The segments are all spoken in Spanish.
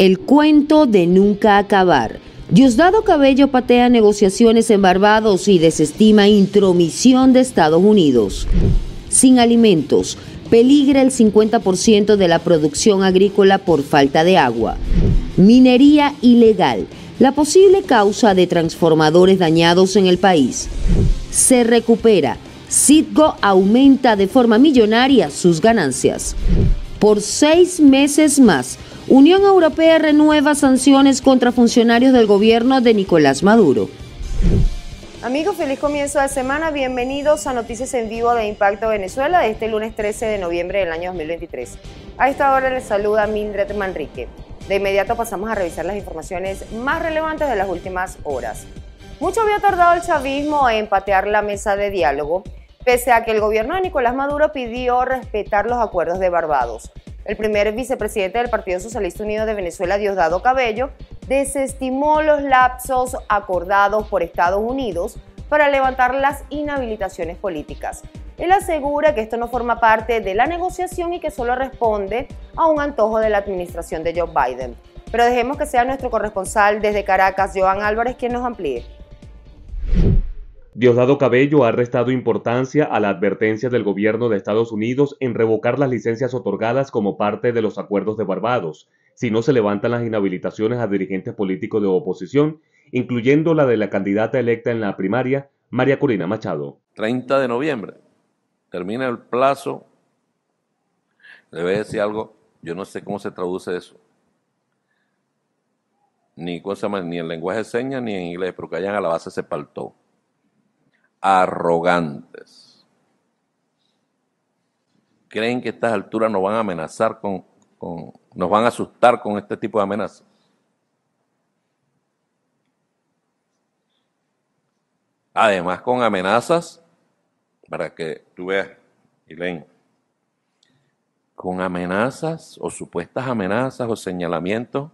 El cuento de nunca acabar. Diosdado Cabello patea negociaciones en Barbados y desestima intromisión de Estados Unidos. Sin alimentos, peligra el 50% de la producción agrícola por falta de agua. Minería ilegal, la posible causa de transformadores dañados en el país. Se recupera. Citgo aumenta de forma millonaria sus ganancias. Por 6 meses más, Unión Europea renueva sanciones contra funcionarios del gobierno de Nicolás Maduro. Amigos, feliz comienzo de semana. Bienvenidos a Noticias en Vivo de Impacto Venezuela de este lunes 13 de noviembre del año 2023. A esta hora les saluda Mildred Manrique. De inmediato pasamos a revisar las informaciones más relevantes de las últimas horas. Mucho había tardado el chavismo en patear la mesa de diálogo, pese a que el gobierno de Nicolás Maduro pidió respetar los acuerdos de Barbados. El primer vicepresidente del Partido Socialista Unido de Venezuela, Diosdado Cabello, desestimó los lapsos acordados por Estados Unidos para levantar las inhabilitaciones políticas. Él asegura que esto no forma parte de la negociación y que solo responde a un antojo de la administración de Joe Biden. Pero dejemos que sea nuestro corresponsal desde Caracas, Joan Álvarez, quien nos amplíe. Diosdado Cabello ha restado importancia a la advertencia del gobierno de Estados Unidos en revocar las licencias otorgadas como parte de los acuerdos de Barbados, si no se levantan las inhabilitaciones a dirigentes políticos de oposición, incluyendo la de la candidata electa en la primaria, María Corina Machado. 30 de noviembre, termina el plazo. Le voy a decir algo, yo no sé cómo se traduce eso. Ni en lenguaje de señas ni en inglés, pero que hayan a la base se faltó. Arrogantes. Creen que a estas alturas nos van a amenazar nos van a asustar con este tipo de amenazas. Además, con amenazas, para que tú veas, Elaine, con amenazas o supuestas amenazas o señalamientos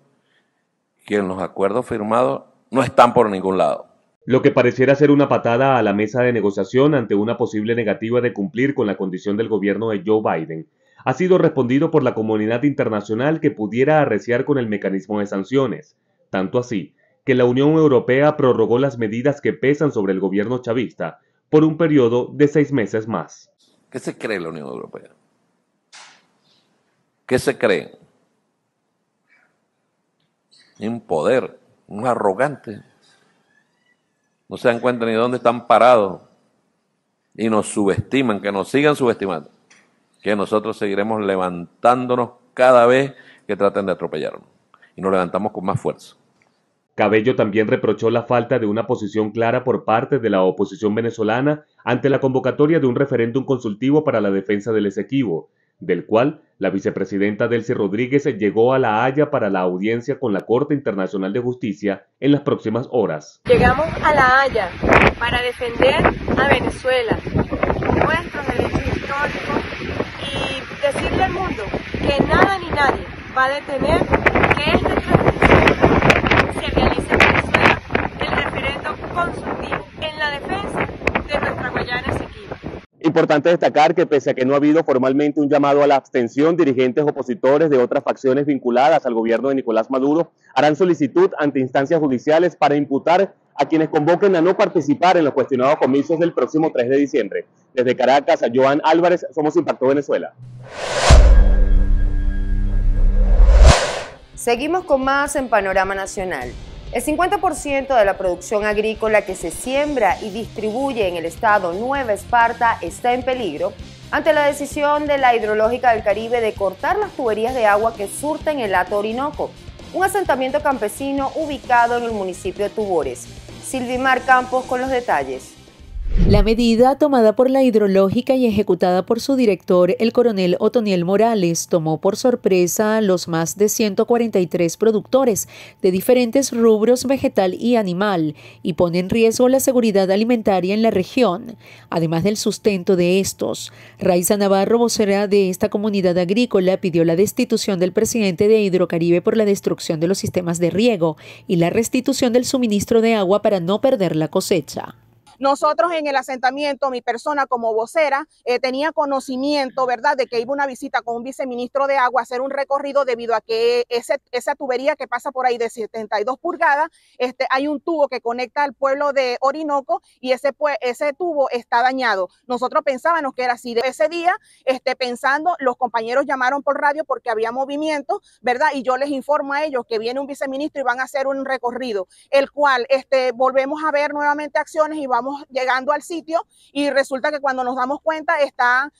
que en los acuerdos firmados no están por ningún lado. Lo que pareciera ser una patada a la mesa de negociación ante una posible negativa de cumplir con la condición del gobierno de Joe Biden, ha sido respondido por la comunidad internacional que pudiera arreciar con el mecanismo de sanciones, tanto así que la Unión Europea prorrogó las medidas que pesan sobre el gobierno chavista por un periodo de 6 meses más. ¿Qué se cree la Unión Europea? ¿Qué se cree? Un poder, un arrogante. No se dan cuenta ni de dónde están parados y nos subestiman, que nos sigan subestimando, que nosotros seguiremos levantándonos cada vez que traten de atropellarnos y nos levantamos con más fuerza. Cabello también reprochó la falta de una posición clara por parte de la oposición venezolana ante la convocatoria de un referéndum consultivo para la defensa del Esequibo, del cual la vicepresidenta Delcy Rodríguez llegó a La Haya para la audiencia con la Corte Internacional de Justicia en las próximas horas. Llegamos a La Haya para defender a Venezuela, nuestros derechos históricos y decirle al mundo que nada ni nadie va a detener que esta transición se realice en Venezuela, el referéndum consultivo en la defensa de nuestra Guayana Esequiba. Importante destacar que pese a que no ha habido formalmente un llamado a la abstención, dirigentes opositores de otras facciones vinculadas al gobierno de Nicolás Maduro harán solicitud ante instancias judiciales para imputar a quienes convoquen a no participar en los cuestionados comicios del próximo 3 de diciembre. Desde Caracas, a Joan Álvarez, somos Impacto Venezuela. Seguimos con más en Panorama Nacional. El 50% de la producción agrícola que se siembra y distribuye en el estado Nueva Esparta está en peligro ante la decisión de la Hidrológica del Caribe de cortar las tuberías de agua que surten el Hato Orinoco, un asentamiento campesino ubicado en el municipio de Tubores. Silvimar Campos con los detalles. La medida tomada por la Hidrológica y ejecutada por su director, el coronel Otoniel Morales, tomó por sorpresa a los más de 143 productores de diferentes rubros vegetal y animal y pone en riesgo la seguridad alimentaria en la región, además del sustento de estos. Raiza Navarro, vocera de esta comunidad agrícola, pidió la destitución del presidente de Hidrocaribe por la destrucción de los sistemas de riego y la restitución del suministro de agua para no perder la cosecha. Nosotros en el asentamiento, mi persona como vocera, tenía conocimiento, ¿verdad?, de que iba una visita con un viceministro de agua a hacer un recorrido debido a que esa tubería que pasa por ahí de 72 pulgadas, hay un tubo que conecta al pueblo de Orinoco y ese tubo está dañado. Nosotros pensábamos que era así. Ese día, pensando, los compañeros llamaron por radio porque había movimiento, ¿verdad? Y yo les informo a ellos que viene un viceministro y van a hacer un recorrido, el cual volvemos a ver nuevamente acciones y vamos llegando al sitio y resulta que cuando nos damos cuenta está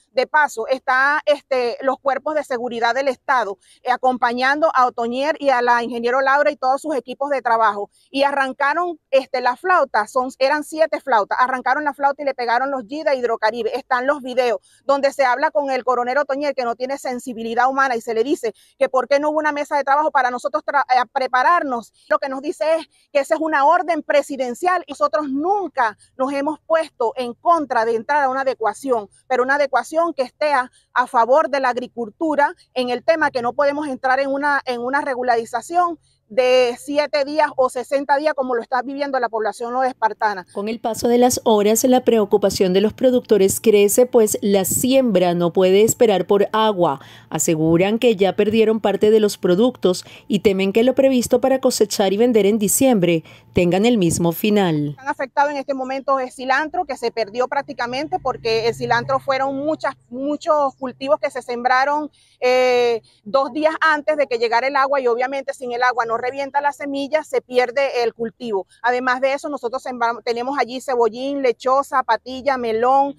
los cuerpos de seguridad del Estado acompañando a Otoniel y a la ingeniero Laura y todos sus equipos de trabajo y arrancaron la flauta, eran 7 flautas, arrancaron la flauta y le pegaron los G de Hidrocaribe. Están los videos donde se habla con el coronel Otoniel que no tiene sensibilidad humana y se le dice que por qué no hubo una mesa de trabajo para nosotros prepararnos. Lo que nos dice es que esa es una orden presidencial y nosotros nunca nos hemos puesto en contra de entrar a una adecuación, pero una adecuación que esté a favor de la agricultura en el tema que no podemos entrar en una regularización de 7 días o 60 días como lo está viviendo la población espartana. Con el paso de las horas, la preocupación de los productores crece, pues la siembra no puede esperar por agua. Aseguran que ya perdieron parte de los productos y temen que lo previsto para cosechar y vender en diciembre tengan el mismo final. Han afectado en este momento el cilantro, que se perdió prácticamente porque el cilantro fueron muchos cultivos que se sembraron 2 días antes de que llegara el agua y obviamente sin el agua no revienta la semilla, se pierde el cultivo. Además de eso, nosotros tenemos allí cebollín, lechosa, patilla, melón,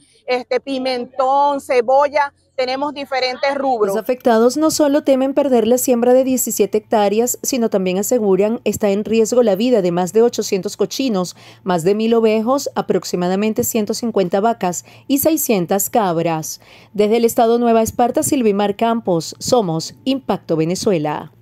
pimentón, cebolla. Tenemos diferentes rubros. Los afectados no solo temen perder la siembra de 17 hectáreas, sino también aseguran está en riesgo la vida de más de 800 cochinos, más de 1000 ovejos, aproximadamente 150 vacas y 600 cabras. Desde el estado Nueva Esparta, Silvimar Campos, somos Impacto Venezuela.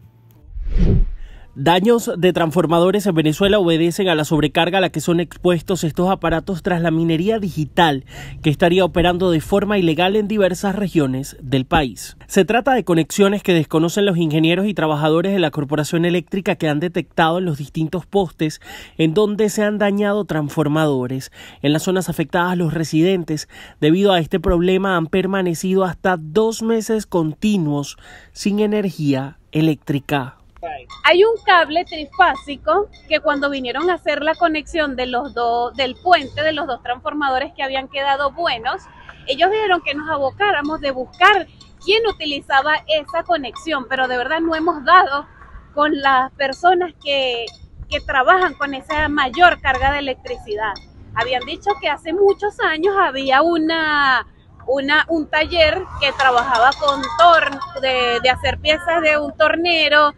Daños de transformadores en Venezuela obedecen a la sobrecarga a la que son expuestos estos aparatos tras la minería digital que estaría operando de forma ilegal en diversas regiones del país. Se trata de conexiones que desconocen los ingenieros y trabajadores de la Corporación Eléctrica que han detectado en los distintos postes en donde se han dañado transformadores. En las zonas afectadas, los residentes, debido a este problema, han permanecido hasta 2 meses continuos sin energía eléctrica. Hay un cable trifásico que cuando vinieron a hacer la conexión de del puente de los 2 transformadores que habían quedado buenos, ellos dijeron que nos abocáramos de buscar quién utilizaba esa conexión, pero de verdad no hemos dado con las personas que trabajan con esa mayor carga de electricidad. Habían dicho que hace muchos años había un taller que trabajaba con de hacer piezas de un tornero,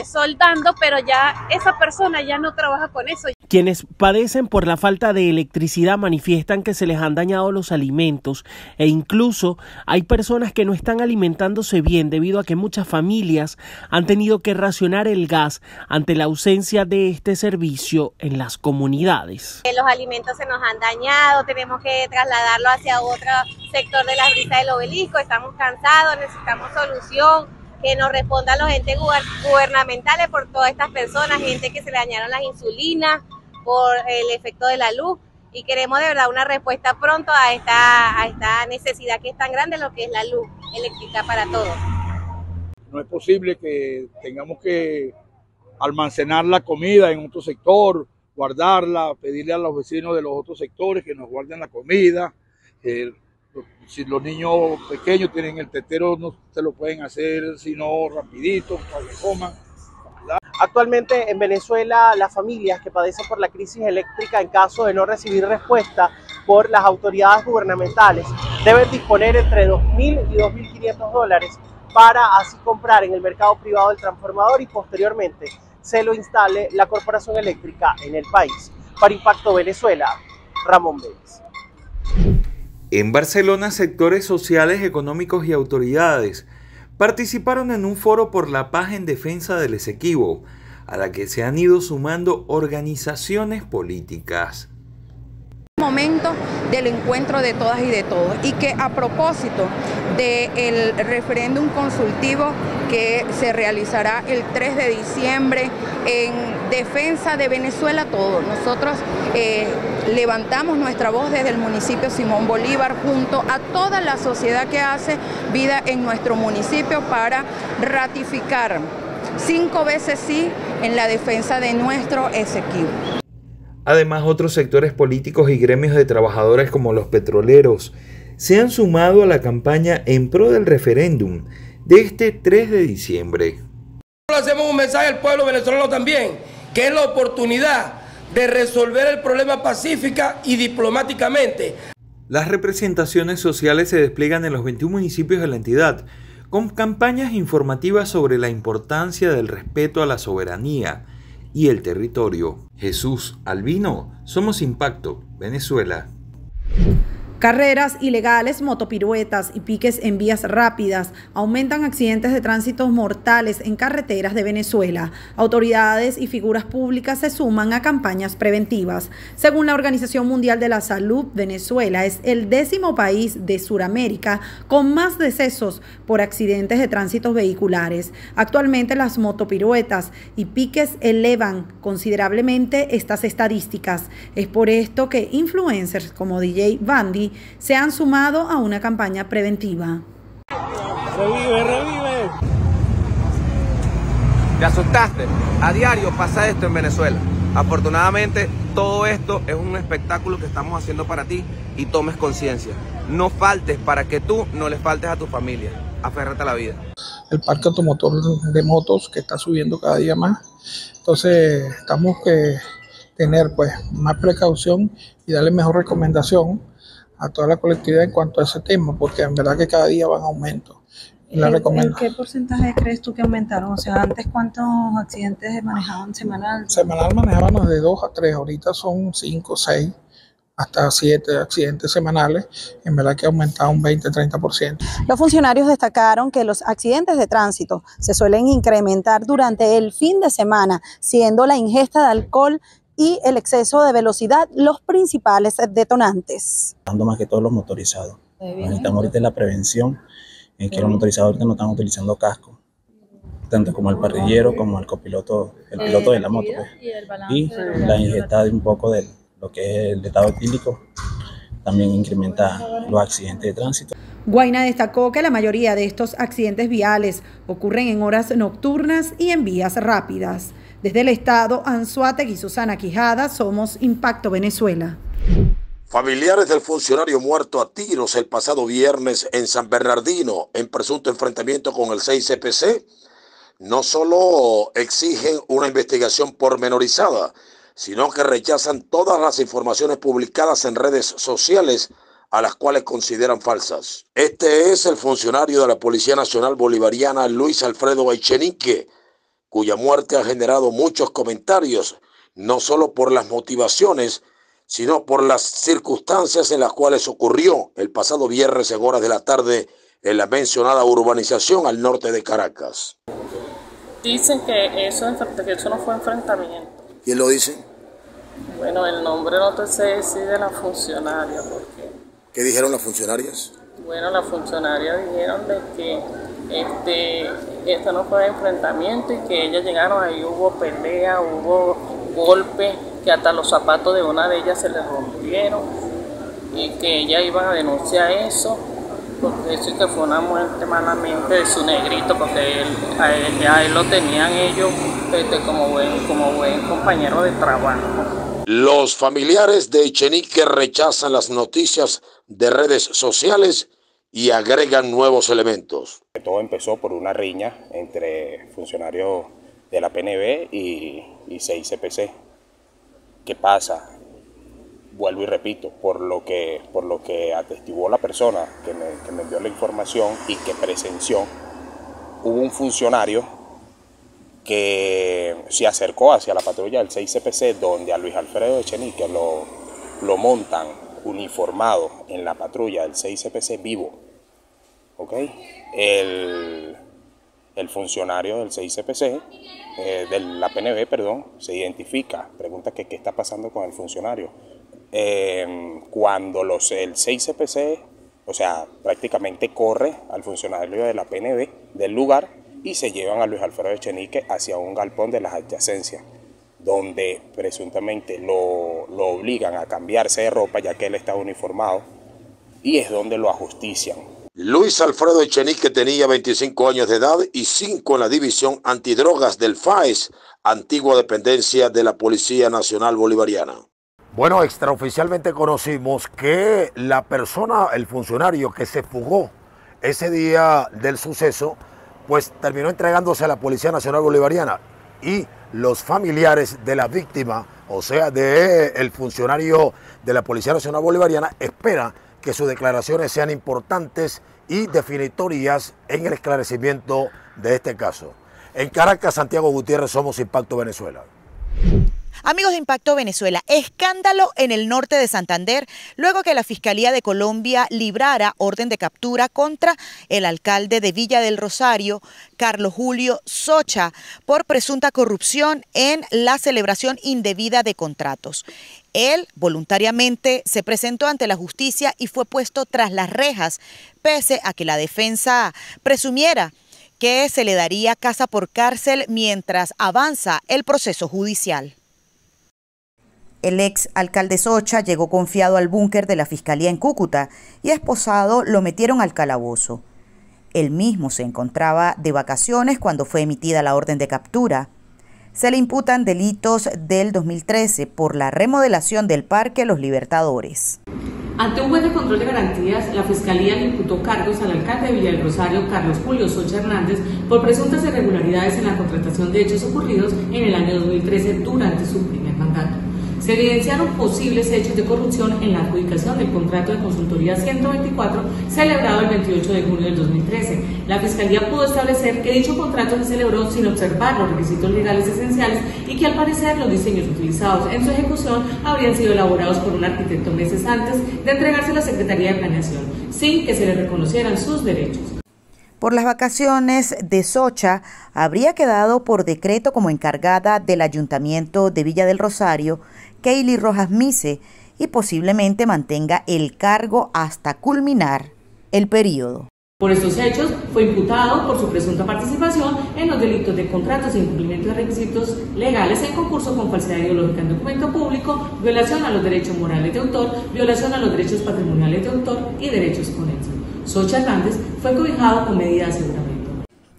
soldando, pero ya esa persona ya no trabaja con eso. Quienes padecen por la falta de electricidad manifiestan que se les han dañado los alimentos e incluso hay personas que no están alimentándose bien debido a que muchas familias han tenido que racionar el gas ante la ausencia de este servicio en las comunidades. Los alimentos se nos han dañado, tenemos que trasladarlo hacia otro sector de la brisa del obelisco, estamos cansados, necesitamos solución. Que nos respondan los entes gubernamentales por todas estas personas, gente que se le dañaron las insulinas por el efecto de la luz y queremos de verdad una respuesta pronto a esta necesidad que es tan grande lo que es la luz eléctrica para todos. No es posible que tengamos que almacenar la comida en otro sector, guardarla, pedirle a los vecinos de los otros sectores que nos guarden la comida. Si los niños pequeños tienen el tetero, no se lo pueden hacer sino rapidito, para que coman. Actualmente en Venezuela, las familias que padecen por la crisis eléctrica en caso de no recibir respuesta por las autoridades gubernamentales deben disponer entre $2.000 y $2.500 para así comprar en el mercado privado el transformador y posteriormente se lo instale la Corporación Eléctrica en el país. Para Impacto Venezuela, Ramón Vélez. En Barcelona, sectores sociales, económicos y autoridades participaron en un foro por la paz en defensa del Esequibo, a la que se han ido sumando organizaciones políticas. Momento del encuentro de todas y de todos, y que a propósito del referéndum consultivo que se realizará el 3 de diciembre en defensa de Venezuela, todos nosotros levantamos nuestra voz desde el municipio Simón Bolívar junto a toda la sociedad que hace vida en nuestro municipio para ratificar 5 veces sí en la defensa de nuestro Esequibo. Además, otros sectores políticos y gremios de trabajadores como los petroleros se han sumado a la campaña en pro del referéndum de este 3 de diciembre. Le hacemos un mensaje al pueblo venezolano también, que es la oportunidad de resolver el problema pacífica y diplomáticamente. Las representaciones sociales se despliegan en los 21 municipios de la entidad, con campañas informativas sobre la importancia del respeto a la soberanía y el territorio. Jesús Albino, Somos Impacto, Venezuela. Carreras ilegales, motopiruetas y piques en vías rápidas aumentan accidentes de tránsito mortales en carreteras de Venezuela. Autoridades y figuras públicas se suman a campañas preventivas. Según la Organización Mundial de la Salud, Venezuela es el 10º país de Sudamérica con más decesos por accidentes de tránsito vehiculares. Actualmente las motopiruetas y piques elevan considerablemente estas estadísticas. Es por esto que influencers como DJ Bandy se han sumado a una campaña preventiva. ¡Revive, revive! ¿Te asustaste? A diario pasa esto en Venezuela. Afortunadamente, todo esto es un espectáculo que estamos haciendo para ti y tomes conciencia. No faltes para que tú no le faltes a tu familia. Aférrate a la vida. El parque automotor de motos que está subiendo cada día más. Entonces, estamos que tener pues más precaución y darle mejor recomendación a toda la colectividad en cuanto a ese tema, porque en verdad que cada día van a aumento. ¿En qué porcentaje crees tú que aumentaron? O sea, antes ¿cuántos accidentes manejaban semanal? Semanal manejábamos de 2 a 3, ahorita son 5, 6, hasta 7 accidentes semanales. En verdad que ha aumentado un 20-30%. Los funcionarios destacaron que los accidentes de tránsito se suelen incrementar durante el fin de semana, siendo la ingesta de alcohol y el exceso de velocidad los principales detonantes. Más que todos los motorizados. Necesitamos ahorita la prevención, en que los motorizados ahorita no están utilizando casco, tanto como el parrillero como el copiloto, el piloto de la moto. Y la ingesta de un poco de lo que es el estado etílico también incrementa los accidentes de tránsito. Guaina destacó que la mayoría de estos accidentes viales ocurren en horas nocturnas y en vías rápidas. Desde el estado Anzoátegui y Susana Quijada, Somos Impacto Venezuela. Familiares del funcionario muerto a tiros el pasado viernes en San Bernardino en presunto enfrentamiento con el 6CPC no solo exigen una investigación pormenorizada, sino que rechazan todas las informaciones publicadas en redes sociales a las cuales consideran falsas. Este es el funcionario de la Policía Nacional Bolivariana Luis Alfredo Echenique, cuya muerte ha generado muchos comentarios, no solo por las motivaciones, sino por las circunstancias en las cuales ocurrió el pasado viernes en horas de la tarde en la mencionada urbanización al norte de Caracas. Dicen que eso no fue enfrentamiento. ¿Quién lo dice? Bueno, el nombre no te sé decir de la funcionaria. Porque... ¿Qué dijeron las funcionarias? Bueno, las funcionarias dijeron de que esto no fue enfrentamiento y que ellas llegaron, ahí hubo pelea, hubo golpes, que hasta los zapatos de una de ellas se les rompieron y que ellas iban a denunciar eso, porque eso que fue una muerte malamente de su negrito, porque a él lo tenían ellos como buen compañero de trabajo. Los familiares de Echenique rechazan las noticias de redes sociales y agregan nuevos elementos. Todo empezó por una riña entre funcionarios de la PNB y 6CPC. ¿Qué pasa? Vuelvo y repito, por lo que atestiguó la persona que me envió la información y que presenció, hubo un funcionario que se acercó hacia la patrulla del 6CPC, donde a Luis Alfredo Echenique lo montan uniformado en la patrulla del 6CPC vivo. ¿Ok? El funcionario del 6CPC, de la PNB, perdón, se identifica, pregunta que qué está pasando con el funcionario. Cuando el 6CPC, o sea, prácticamente corre al funcionario de la PNB del lugar y se llevan a Luis Alfredo Echenique hacia un galpón de las adyacencias, donde presuntamente lo lo obligan a cambiarse de ropa ya que él está uniformado y es donde lo ajustician. Luis Alfredo Echenique tenía 25 años de edad y 5 en la división antidrogas del FAES, antigua dependencia de la Policía Nacional Bolivariana. Bueno, extraoficialmente conocimos que la persona, el funcionario que se fugó ese día del suceso, pues terminó entregándose a la Policía Nacional Bolivariana y los familiares de la víctima, o sea, del funcionario de la Policía Nacional Bolivariana, esperan que sus declaraciones sean importantes y definitorias en el esclarecimiento de este caso. En Caracas, Santiago Gutiérrez, Somos Impacto Venezuela. Amigos de Impacto Venezuela, escándalo en el norte de Santander luego que la Fiscalía de Colombia librara orden de captura contra el alcalde de Villa del Rosario, Carlos Julio Socha, por presunta corrupción en la celebración indebida de contratos. Él voluntariamente se presentó ante la justicia y fue puesto tras las rejas, pese a que la defensa presumiera que se le daría casa por cárcel mientras avanza el proceso judicial. El ex alcalde Socha llegó confiado al búnker de la Fiscalía en Cúcuta y esposado lo metieron al calabozo. Él mismo se encontraba de vacaciones cuando fue emitida la orden de captura. Se le imputan delitos del 2013 por la remodelación del Parque Los Libertadores. Ante un juez de control de garantías, la Fiscalía le imputó cargos al alcalde de Villa del Rosario, Carlos Julio Socha Hernández, por presuntas irregularidades en la contratación de hechos ocurridos en el año 2013 durante su primer mandato. Se evidenciaron posibles hechos de corrupción en la adjudicación del contrato de consultoría 124 celebrado el 28 de junio del 2013. La Fiscalía pudo establecer que dicho contrato se celebró sin observar los requisitos legales esenciales y que al parecer los diseños utilizados en su ejecución habrían sido elaborados por un arquitecto meses antes de entregarse a la Secretaría de Planeación, sin que se le reconocieran sus derechos. Por las vacaciones de Socha, habría quedado por decreto como encargada del Ayuntamiento de Villa del Rosario Keili Rojas Mise y posiblemente mantenga el cargo hasta culminar el periodo. Por estos hechos, fue imputado por su presunta participación en los delitos de contratos e incumplimiento de requisitos legales en concurso con falsedad ideológica en documento público, violación a los derechos morales de autor, violación a los derechos patrimoniales de autor y derechos conexos. Socha Hernández fue cobijado con medida de aseguramiento.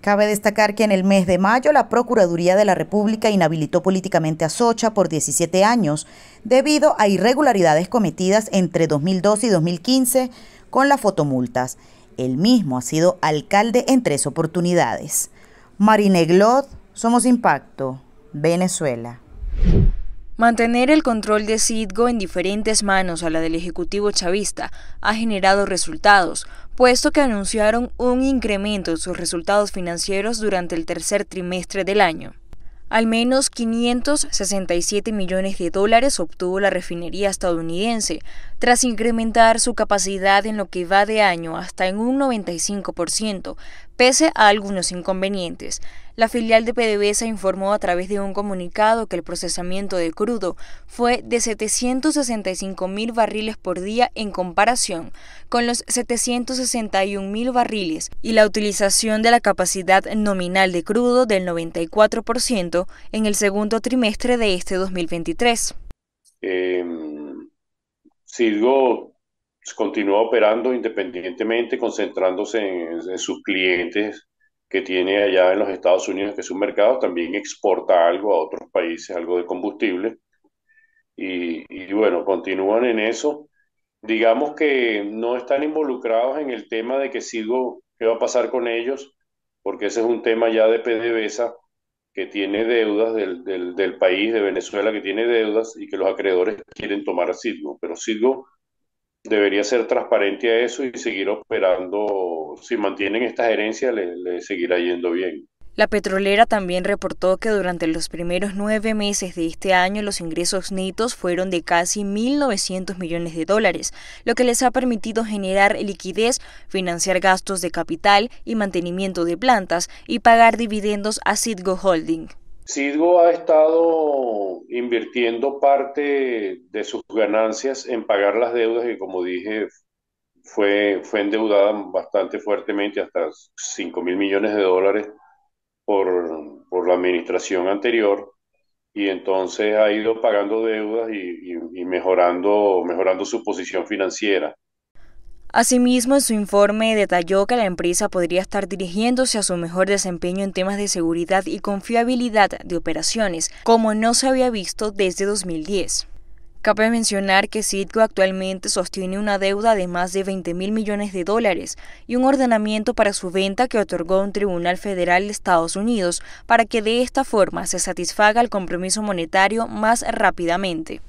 Cabe destacar que en el mes de mayo la Procuraduría de la República inhabilitó políticamente a Socha por 17 años debido a irregularidades cometidas entre 2012 y 2015 con las fotomultas. Él mismo ha sido alcalde en 3 oportunidades. Marine Glod, Somos Impacto, Venezuela. Mantener el control de Citgo en diferentes manos a la del Ejecutivo chavista ha generado resultados, puesto que anunciaron un incremento en sus resultados financieros durante el tercer trimestre del año. Al menos 567 millones de dólares obtuvo la refinería estadounidense, tras incrementar su capacidad en lo que va de año hasta en un 95%, pese a algunos inconvenientes. La filial de PDVSA informó a través de un comunicado que el procesamiento de crudo fue de 765.000 barriles por día en comparación con los 761.000 barriles y la utilización de la capacidad nominal de crudo del 94% en el segundo trimestre de este 2023. Citgo continúa operando independientemente, concentrándose en sus clientes que tiene allá en los Estados Unidos, que es un mercado, también exporta algo a otros países, algo de combustible, y bueno, continúan en eso. Digamos que no están involucrados en el tema de que Citgo, qué va a pasar con ellos, porque ese es un tema ya de PDVSA, que tiene deudas del país, de Venezuela, que tiene deudas y que los acreedores quieren tomar a Citgo, pero Citgo debería ser transparente a eso y seguir operando. Si mantienen esta gerencia, le seguirá yendo bien. La petrolera también reportó que durante los primeros 9 meses de este año los ingresos netos fueron de casi 1.900 millones de dólares, lo que les ha permitido generar liquidez, financiar gastos de capital y mantenimiento de plantas y pagar dividendos a Citgo Holding. Citgo ha estado invirtiendo parte de sus ganancias en pagar las deudas que, como dije, fue endeudada bastante fuertemente, hasta 5.000 millones de dólares por la administración anterior, y entonces ha ido pagando deudas y mejorando su posición financiera. Asimismo, en su informe detalló que la empresa podría estar dirigiéndose a su mejor desempeño en temas de seguridad y confiabilidad de operaciones, como no se había visto desde 2010. Cabe mencionar que Citgo actualmente sostiene una deuda de más de $20.000 millones y un ordenamiento para su venta que otorgó un tribunal federal de Estados Unidos para que de esta forma se satisfaga el compromiso monetario más rápidamente.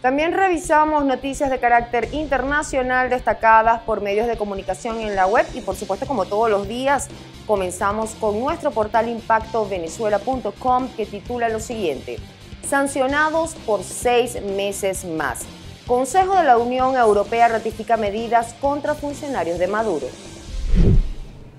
También revisamos noticias de carácter internacional destacadas por medios de comunicación en la web y por supuesto, como todos los días, comenzamos con nuestro portal impactovenezuela.com que titula lo siguiente: sancionados por 6 meses más. Consejo de la Unión Europea ratifica medidas contra funcionarios de Maduro.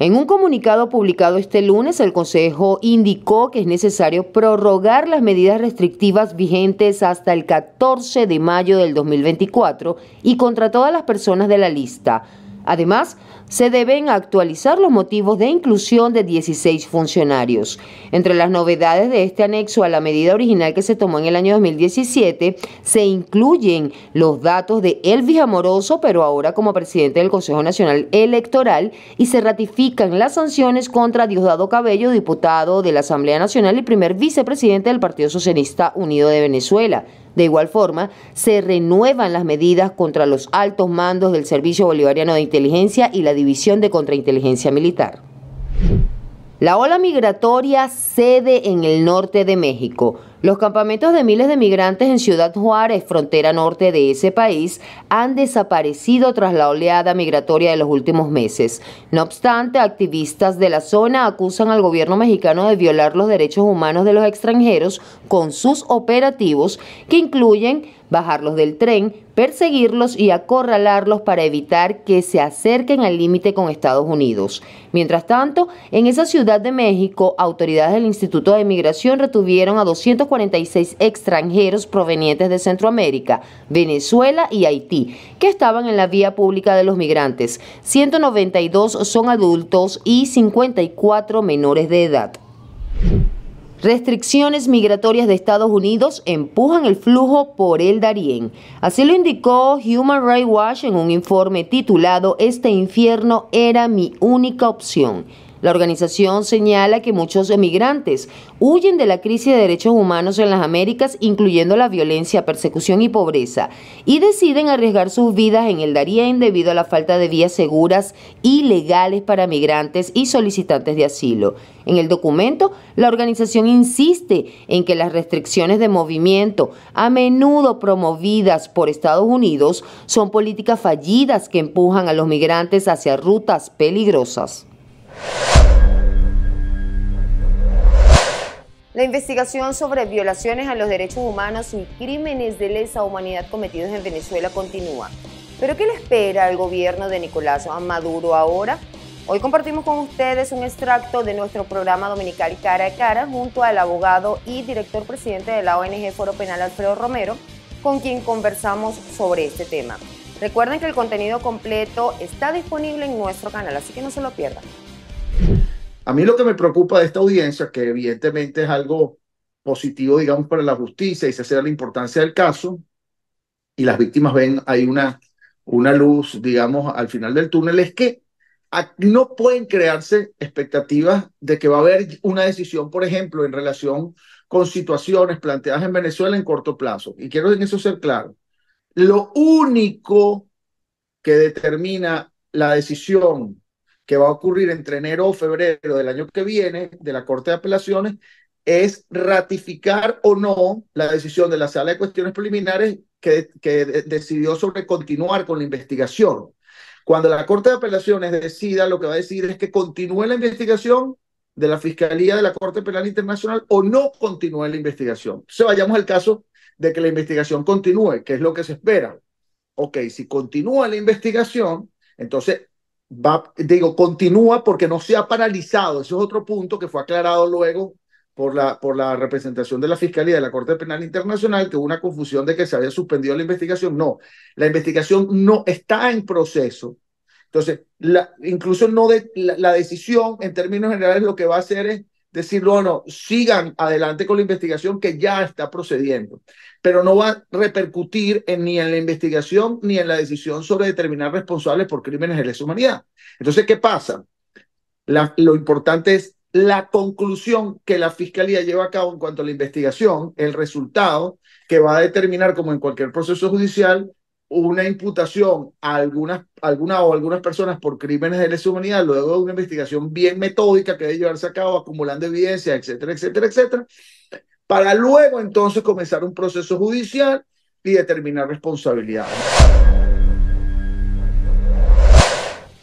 En un comunicado publicado este lunes, el Consejo indicó que es necesario prorrogar las medidas restrictivas vigentes hasta el 14 de mayo del 2024 y contra todas las personas de la lista. Además, se deben actualizar los motivos de inclusión de 16 funcionarios. Entre las novedades de este anexo a la medida original que se tomó en el año 2017, se incluyen los datos de Elvis Amoroso, pero ahora como presidente del Consejo Nacional Electoral, y se ratifican las sanciones contra Diosdado Cabello, diputado de la Asamblea Nacional y primer vicepresidente del Partido Socialista Unido de Venezuela. De igual forma, se renuevan las medidas contra los altos mandos del Servicio Bolivariano de Inteligencia y la División de Contrainteligencia Militar. La ola migratoria cede en el norte de México. Los campamentos de miles de migrantes en Ciudad Juárez, frontera norte de ese país, han desaparecido tras la oleada migratoria de los últimos meses. No obstante, activistas de la zona acusan al gobierno mexicano de violar los derechos humanos de los extranjeros con sus operativos, que incluyen bajarlos del tren, perseguirlos y acorralarlos para evitar que se acerquen al límite con Estados Unidos. Mientras tanto, en esa Ciudad de México, autoridades del Instituto de Migración retuvieron a 246 extranjeros provenientes de Centroamérica, Venezuela y Haití, que estaban en la vía pública de los migrantes. 192 son adultos y 54 menores de edad. Restricciones migratorias de Estados Unidos empujan el flujo por el Darién. Así lo indicó Human Rights Watch en un informe titulado "Este infierno era mi única opción". La organización señala que muchos emigrantes huyen de la crisis de derechos humanos en las Américas, incluyendo la violencia, persecución y pobreza, y deciden arriesgar sus vidas en el Darién debido a la falta de vías seguras y legales para migrantes y solicitantes de asilo. En el documento, la organización insiste en que las restricciones de movimiento, a menudo promovidas por Estados Unidos, son políticas fallidas que empujan a los migrantes hacia rutas peligrosas. La investigación sobre violaciones a los derechos humanos y crímenes de lesa humanidad cometidos en Venezuela continúa. ¿Pero qué le espera al gobierno de Nicolás Maduro ahora? Hoy compartimos con ustedes un extracto de nuestro programa dominical Cara a Cara junto al abogado y director presidente de la ONG Foro Penal Alfredo Romero, con quien conversamos sobre este tema. Recuerden que el contenido completo está disponible en nuestro canal, así que no se lo pierdan. A mí lo que me preocupa de esta audiencia, que evidentemente es algo positivo, digamos, para la justicia y se hace la importancia del caso, y las víctimas ven ahí una luz, digamos, al final del túnel, es que no pueden crearse expectativas de que va a haber una decisión, por ejemplo, en relación con situaciones planteadas en Venezuela en corto plazo. Y quiero en eso ser claro. Lo único que determina la decisión que va a ocurrir entre enero o febrero del año que viene de la Corte de Apelaciones es ratificar o no la decisión de la Sala de Cuestiones Preliminares que decidió sobre continuar con la investigación. Cuando la Corte de Apelaciones decida, lo que va a decir es que continúe la investigación de la Fiscalía de la Corte Penal Internacional o no continúe la investigación. Entonces vayamos al caso de que la investigación continúe, que es lo que se espera. Ok, si continúa la investigación, entonces continúa porque no se ha paralizado. Ese es otro punto que fue aclarado luego por la representación de la Fiscalía de la Corte Penal Internacional, que hubo una confusión de que se había suspendido la investigación. No, la investigación no está en proceso. Entonces, incluso la decisión en términos generales lo que va a hacer es decir, bueno, sigan adelante con la investigación que ya está procediendo, pero no va a repercutir ni en la investigación ni en la decisión sobre determinar responsables por crímenes de lesa humanidad. Entonces, ¿qué pasa? Lo importante es la conclusión que la Fiscalía lleva a cabo en cuanto a la investigación, el resultado que va a determinar, como en cualquier proceso judicial, una imputación a algunas personas por crímenes de lesa humanidad, luego de una investigación bien metódica que debe llevarse a cabo, acumulando evidencia, etcétera, etcétera, etcétera, para luego entonces comenzar un proceso judicial y determinar responsabilidades.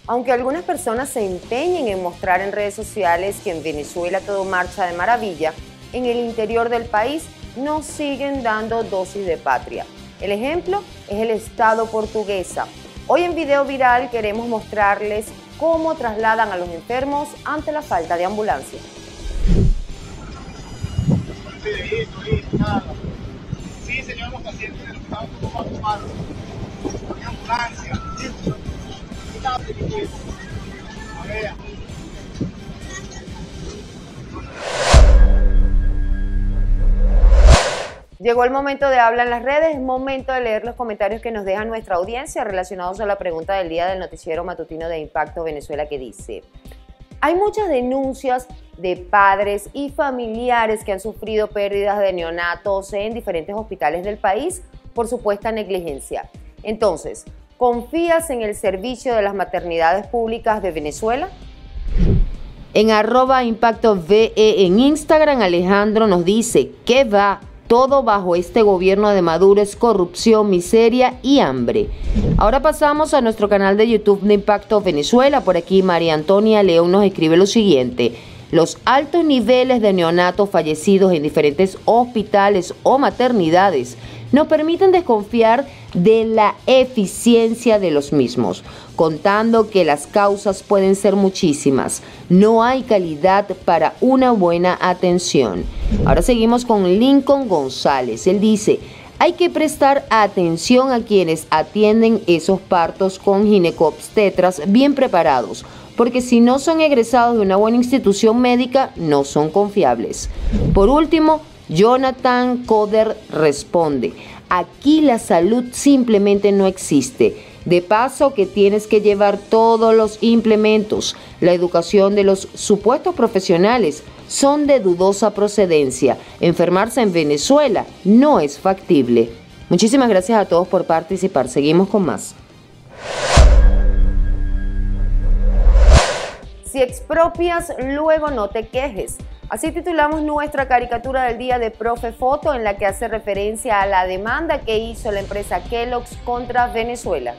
Aunque algunas personas se empeñen en mostrar en redes sociales que en Venezuela todo marcha de maravilla, en el interior del país nos siguen dando dosis de patria. El ejemplo es el Estado Portuguesa. Hoy en video viral queremos mostrarles cómo trasladan a los enfermos ante la falta de ambulancia. Sí, señor, los pacientes de los Estados Unidos van a ambulancia. Llegó el momento de hablar en las redes, es momento de leer los comentarios que nos deja nuestra audiencia relacionados a la pregunta del día del noticiero matutino de Impacto Venezuela, que dice: hay muchas denuncias de padres y familiares que han sufrido pérdidas de neonatos en diferentes hospitales del país por supuesta negligencia. Entonces, ¿confías en el servicio de las maternidades públicas de Venezuela? En @ImpactoVE en Instagram, Alejandro nos dice: ¿qué va? Todo bajo este gobierno de Maduro es corrupción, miseria y hambre. Ahora pasamos a nuestro canal de YouTube de Impacto Venezuela. Por aquí María Antonia León nos escribe lo siguiente: los altos niveles de neonatos fallecidos en diferentes hospitales o maternidades nos permiten desconfiar de la eficiencia de los mismos, contando que las causas pueden ser muchísimas. No hay calidad para una buena atención. Ahora seguimos con Lincoln González. Él dice: hay que prestar atención a quienes atienden esos partos con ginecobstetras bien preparados, porque si no son egresados de una buena institución médica, no son confiables. Por último, Jonathan Coder responde: aquí la salud simplemente no existe. De paso que tienes que llevar todos los implementos. La educación de los supuestos profesionales son de dudosa procedencia. Enfermarse en Venezuela no es factible. Muchísimas gracias a todos por participar. Seguimos con más. Si expropias, luego no te quejes. Así titulamos nuestra caricatura del día de Profe Foto, en la que hace referencia a la demanda que hizo la empresa Kellogg's contra Venezuela.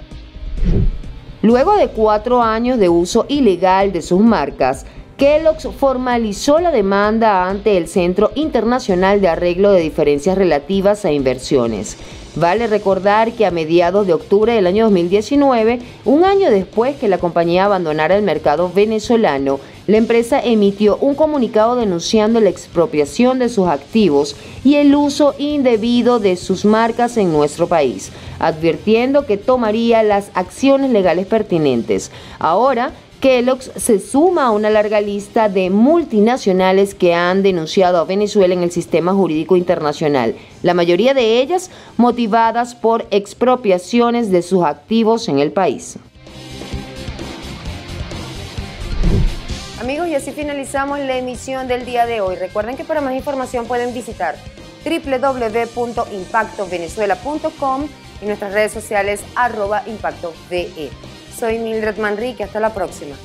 Luego de 4 años de uso ilegal de sus marcas, Kellogg's formalizó la demanda ante el Centro Internacional de Arreglo de Diferencias Relativas a Inversiones. Vale recordar que a mediados de octubre del año 2019, un año después que la compañía abandonara el mercado venezolano, la empresa emitió un comunicado denunciando la expropiación de sus activos y el uso indebido de sus marcas en nuestro país, advirtiendo que tomaría las acciones legales pertinentes. Ahora, Kellogg's se suma a una larga lista de multinacionales que han denunciado a Venezuela en el sistema jurídico internacional, la mayoría de ellas motivadas por expropiaciones de sus activos en el país. Amigos, y así finalizamos la emisión del día de hoy. Recuerden que para más información pueden visitar www.impactovenezuela.com y nuestras redes sociales @ImpactoVE. Soy Mildred Manrique, hasta la próxima.